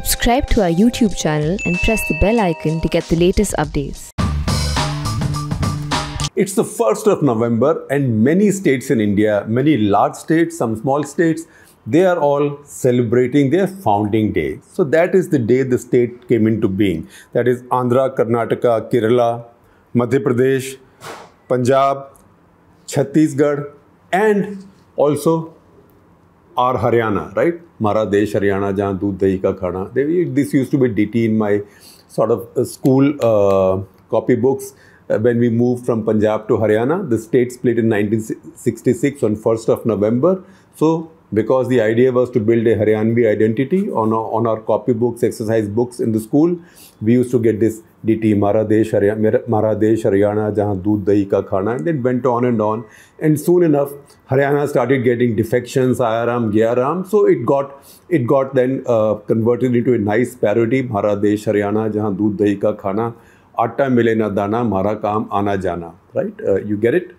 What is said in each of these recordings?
Subscribe to our YouTube channel and press the bell icon to get the latest updates. It's the 1st of November and many states in India, many large states, some small states, they are all celebrating their founding day. So that is the day the state came into being. That is Andhra, Karnataka, Kerala, Madhya Pradesh, Punjab, Chhattisgarh and also our Haryana, right? Mara Desh Haryana, jahan doodh dahi ka khana. This used to be DT in my sort of school copy books. When we moved from Punjab to Haryana, the state split in 1966 on 1st of November. So, because the idea was to build a Haryanvi identity on our copy books, exercise books in the school, we used to get this DT, Mara Desh Haryana, jahan doodh dahi ka khana, and then went on. And soon enough, Haryana started getting defections, Ayaram, Gyaram. So it got then converted into a nice parody, Mara Desh Haryana, jahan doodh dahi ka khana, atta mile na dana, mara kaam ana jana, right? You get it?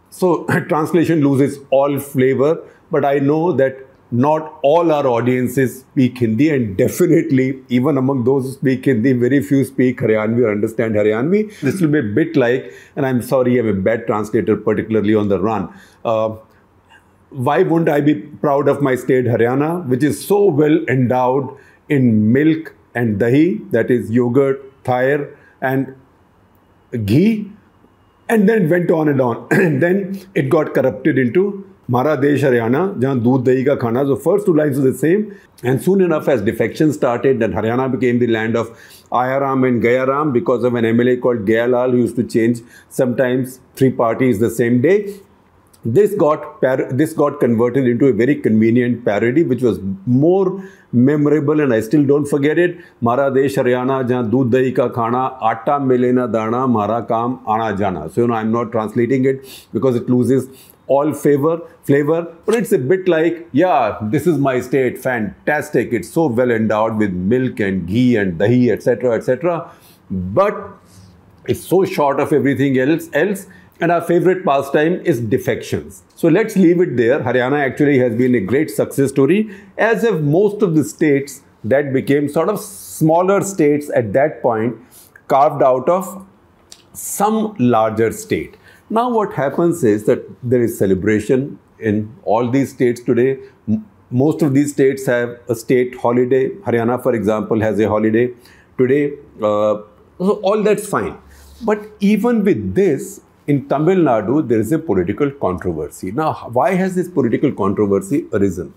So translation loses all flavor, but I know that not all our audiences speak Hindi, and definitely even among those who speak Hindi, very few speak Haryanvi or understand Haryanvi. This will be a bit like, and I'm sorry, I'm a bad translator, particularly on the run. Why wouldn't I be proud of my state Haryana, which is so well endowed in milk and dahi, that is yogurt, thair and ghee, and then went on. And then it got corrupted into Mara Desh Haryana, jahan doodh dahi ka khana. So first two lines are the same. And soon enough, as defections started, then Haryana became the land of Ayaram and Gayaram because of an MLA called Gayalal who used to change sometimes 3 parties the same day. This got converted into a very convenient parody, which was more memorable, and I still don't forget it. Mara Desh Haryana, jahan doodh dahi ka khana, atta mile na dana, mara kaam ana jana. So, I'm not translating it because it loses all flavor, but it's a bit like, yeah, this is my state, fantastic. It's so well endowed with milk and ghee and dahi, etc., etc. But it's so short of everything else. And our favorite pastime is defections. So let's leave it there. Haryana actually has been a great success story, as have most of the states that became sort of smaller states at that point, carved out of some larger state. Now what happens is that there is celebration in all these states today. Most of these states have a state holiday. Haryana, for example, has a holiday today. So all that's fine. But even with this, in Tamil Nadu, there is a political controversy. Now, why has this political controversy arisen?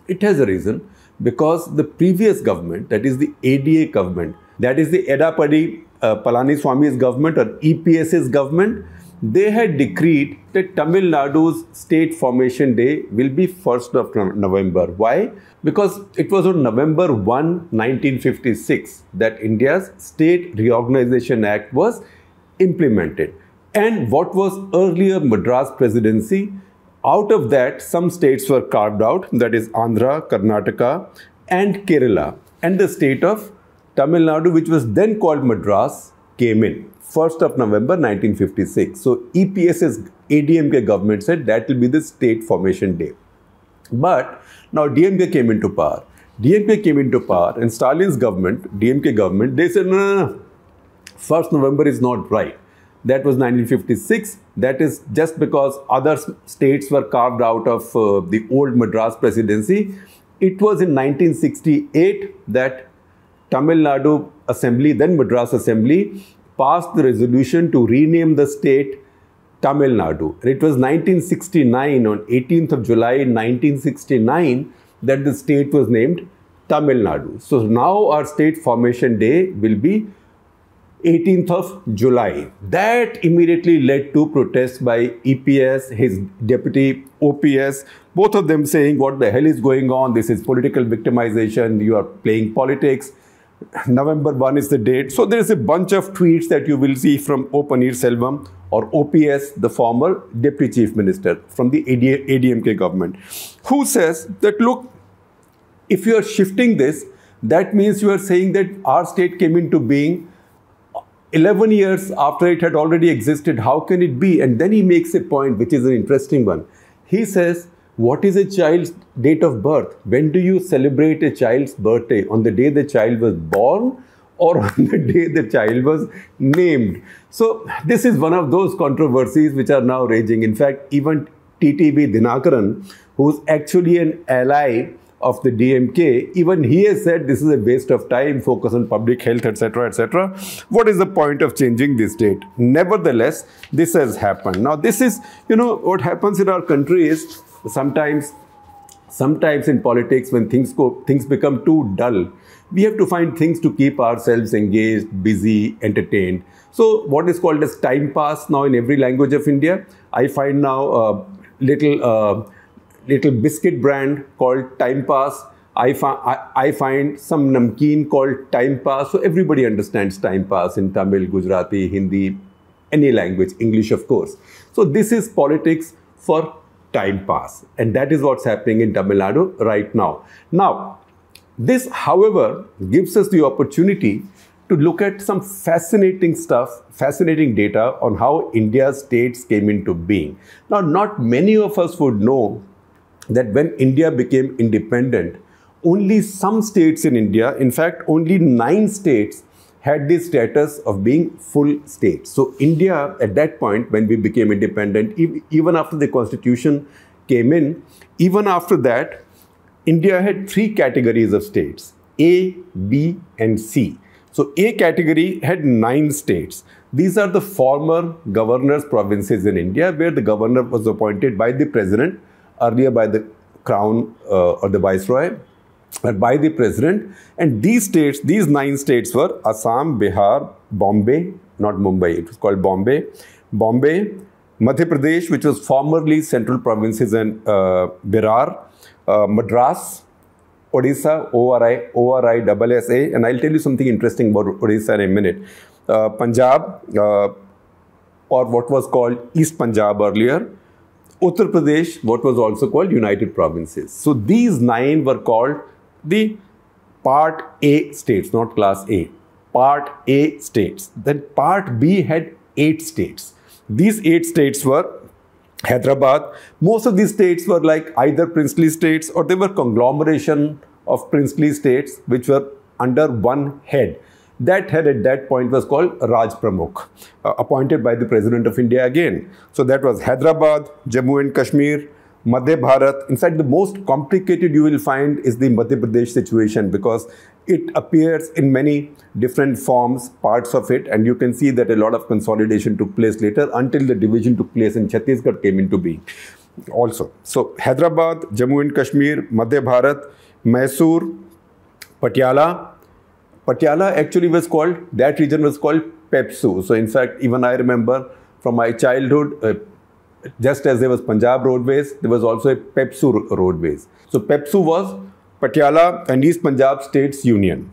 It has arisen because the previous government, that is the ADA government, that is the Edapadi Palaniswamy's government or EPS's government, they had decreed that Tamil Nadu's state formation day will be 1st of November. Why? Because it was on November 1, 1956 that India's State Reorganization Act was implemented. And what was earlier Madras Presidency, out of that some states were carved out, that is Andhra, Karnataka and Kerala. And the state of Tamil Nadu, which was then called Madras, came in 1st of November 1956. So EPS's ADMK government said that will be the state formation day. But now DMK came into power. DMK came into power and Stalin's government, DMK government, they said no. 1st November is not right. That was 1956. That is just because other states were carved out of the old Madras Presidency. It was in 1968 that Tamil Nadu Assembly, then Madras Assembly, passed the resolution to rename the state Tamil Nadu. And it was 1969, on 18th of July 1969, that the state was named Tamil Nadu. So now our state formation day will be 18th of July. That immediately led to protests by EPS, his deputy OPS, both of them saying, what the hell is going on? This is political victimization. You are playing politics. November 1 is the date. So there is a bunch of tweets that you will see from O. Paneerselvam or OPS, the former Deputy Chief Minister from the ADMK government, who says that, look, if you are shifting this, that means you are saying that our state came into being 11 years after it had already existed. How can it be? And then he makes a point, which is an interesting one. He says, What is a child's date of birth? When do you celebrate a child's birthday? On the day the child was born or on the day the child was named? So this is one of those controversies which are now raging. In fact, even TTV Dinakaran, who's actually an ally of the DMK, even he has said this is a waste of time, focus on public health, etc., etc. What is the point of changing this date? Nevertheless, this has happened. Now, this is, what happens in our country is sometimes in politics, when things become too dull, we have to find things to keep ourselves engaged, busy, entertained. So what is called as time pass now in every language of India, I find now little biscuit brand called Time Pass. I find some namkeen called Time Pass. So everybody understands Time Pass in Tamil, Gujarati, Hindi, any language, English of course. So this is politics for time pass. And that is what's happening in Tamil Nadu right now. Now, this, however, gives us the opportunity to look at some fascinating stuff, fascinating data on how India's states came into being. Now, not many of us would know that when India became independent, only some states in India, in fact, only 9 states had the status of being full states. So India, at that point, when we became independent, even after the constitution came in, even after that, India had 3 categories of states, A, B, and C. So A category had 9 states. These are the former governors' provinces in India, where the governor was appointed by the president, earlier by the crown or the viceroy, by the president. And these states, these 9 states were Assam, Bihar, Bombay, not Mumbai, it was called Bombay, Madhya Pradesh, which was formerly central provinces, and Berar, Madras, Odisha, ORISSA, and I'll tell you something interesting about Odisha in a minute. Punjab, or what was called East Punjab earlier, Uttar Pradesh, what was also called United Provinces. So these 9 were called the Part A states, not Class A. Part A states. Then Part B had 8 states. These 8 states were Hyderabad. Most of these states were like either princely states or they were conglomeration of princely states which were under one head. That head at that point was called Raj Pramukh, appointed by the President of India again. So that was Hyderabad, Jammu and Kashmir, Madhya Bharat. In fact, the most complicated you will find is the Madhya Pradesh situation, because it appears in many different forms, parts of it, and you can see that a lot of consolidation took place later until the division took place and Chhattisgarh came into being also. So Hyderabad, Jammu and Kashmir, Madhya Bharat, Mysore, Patiala. Patiala actually was called, that region was called Pepsu. So in fact, even I remember from my childhood, just as there was Punjab Roadways, there was also a Pepsu Roadways. So Pepsu was Patiala and East Punjab States Union.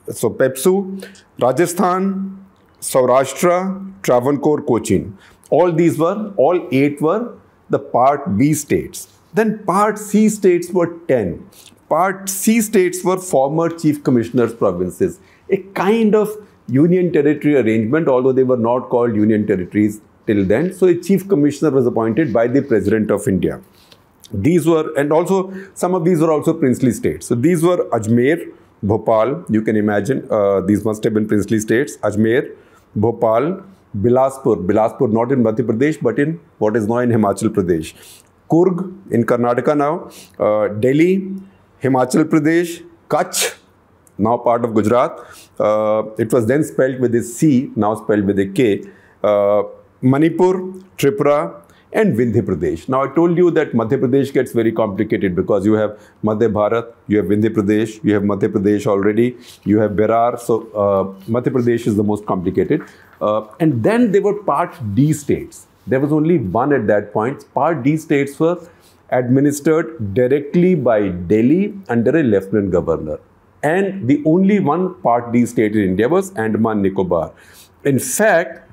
So Pepsu, Rajasthan, Saurashtra, Travancore, Cochin. All 8 were the Part B states. Then Part C states were 10. Part C states were former Chief Commissioners' provinces, a kind of union territory arrangement, although they were not called union territories till then. So a Chief Commissioner was appointed by the President of India. These were, and also some of these were also princely states. So these were Ajmer, Bhopal, you can imagine, these must have been princely states, Ajmer, Bhopal, Bilaspur not in Madhya Pradesh but in what is now in Himachal Pradesh, Kurg in Karnataka now, Delhi, Himachal Pradesh, Kutch, now part of Gujarat. It was then spelled with a C, now spelled with a K. Manipur, Tripura, and Vindhya Pradesh. Now, I told you that Madhya Pradesh gets very complicated because you have Madhya Bharat, you have Vindhya Pradesh, you have Madhya Pradesh already, you have Berar. So, Madhya Pradesh is the most complicated. And then there were Part D states. There was only one at that point. Part D states were administered directly by Delhi under a lieutenant governor. And the only one Part D state in India was Andaman Nicobar. In fact,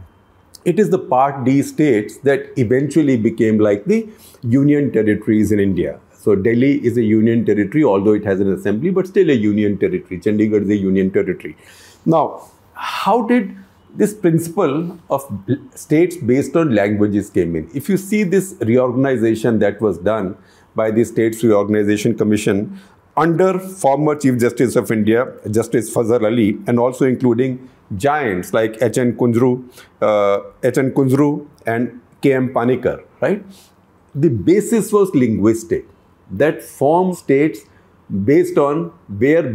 it is the Part D states that eventually became like the union territories in India. So Delhi is a union territory, although it has an assembly, but still a union territory. Chandigarh is a union territory. Now, how did this principle of states based on languages came in? If you see this reorganization that was done by the States Reorganization Commission under former Chief Justice of India, Justice Fazal Ali, and also including giants like H.N. Kunjru and K.M. Panikkar, right? The basis was linguistic, that form states based on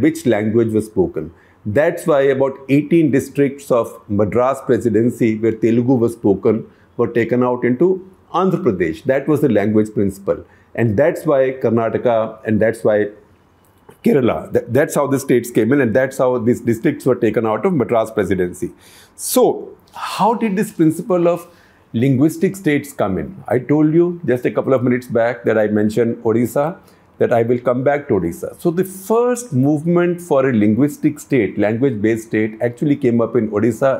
which language was spoken. That's why about 18 districts of Madras Presidency where Telugu was spoken were taken out into Andhra Pradesh. That was the language principle. And that's why Karnataka and that's why Kerala, that's how the states came in, and that's how these districts were taken out of Madras Presidency. So, how did this principle of linguistic states come in? I told you just a couple of minutes back that I mentioned Odisha, that I will come back to Odisha. So, the first movement for a linguistic state, language-based state, actually came up in Odisha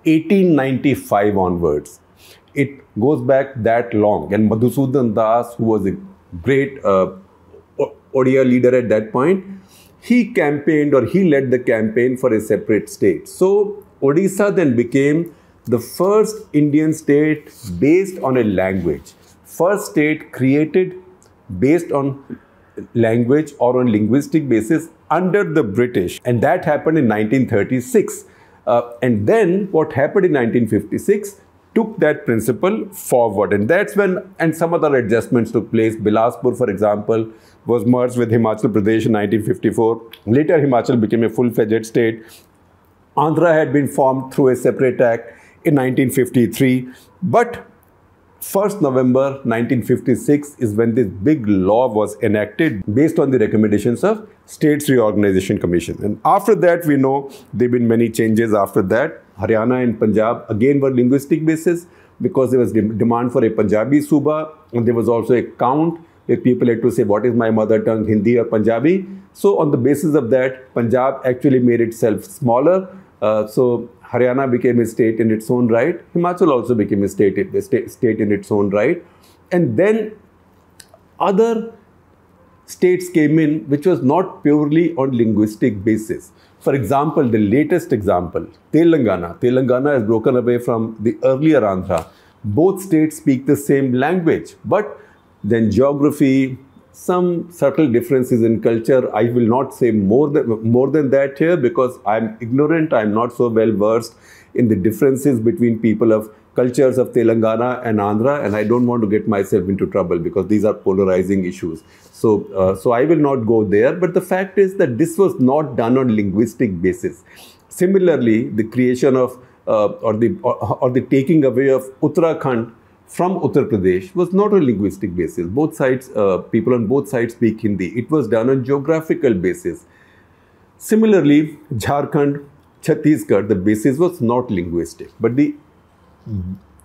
1895 onwards. It goes back that long, and Madhusudan Das, who was a great Odia leader at that point, he campaigned, or he led the campaign for a separate state. So Odisha then became the first Indian state based on a language. First state created based on language or on linguistic basis under the British. And that happened in 1936. And then what happened in 1956 took that principle forward. And that's when, and some other adjustments took place. Bilaspur, for example, was merged with Himachal Pradesh in 1954. Later, Himachal became a full-fledged state. Andhra had been formed through a separate act in 1953. But 1st November 1956 is when this big law was enacted based on the recommendations of States Reorganization Commission. And after that, we know there have been many changes after that. Haryana and Punjab again were linguistic basis because there was demand for a Punjabi Suba, and there was also a count where people had to say what is my mother tongue, Hindi or Punjabi. So on the basis of that, Punjab actually made itself smaller. So Haryana became a state in its own right. Himachal also became a state in its own right. And then other states came in which was not purely on linguistic basis. For example, the latest example, Telangana. Telangana has broken away from the earlier Andhra. Both states speak the same language, but then geography, some subtle differences in culture. I will not say more than that here because I'm ignorant. I'm not so well versed in the differences between people of cultures of Telangana and Andhra, and I don't want to get myself into trouble because these are polarizing issues. So I will not go there. But the fact is that this was not done on linguistic basis. Similarly, the creation of or the taking away of Uttarakhand from Uttar Pradesh was not on linguistic basis. Both sides, people on both sides speak Hindi. It was done on geographical basis. Similarly, Jharkhand, Chhattisgarh, the basis was not linguistic, but the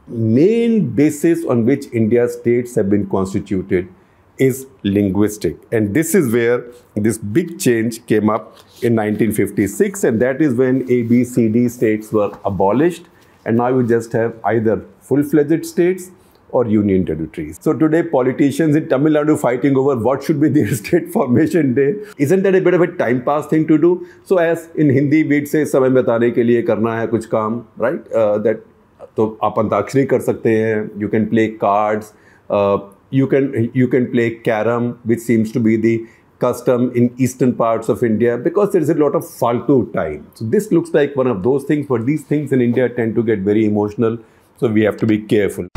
main basis on which India's states have been constituted is linguistic. And this is where this big change came up in 1956, and that is when A, B, C, D states were abolished, and now you just have either full-fledged states or union territories. So today, politicians in Tamil Nadu fighting over what should be their state formation day. Isn't that a bit of a time pass thing to do? So as in Hindi, we'd say, समय बिताने के लिए करना है कुछ काम, right? That तो आप अंताक्षरी कर सकते हैं. You can play cards. You can play carom, which seems to be the custom in eastern parts of India because there is a lot of faltu time. So this looks like one of those things, but these things in India tend to get very emotional. So we have to be careful.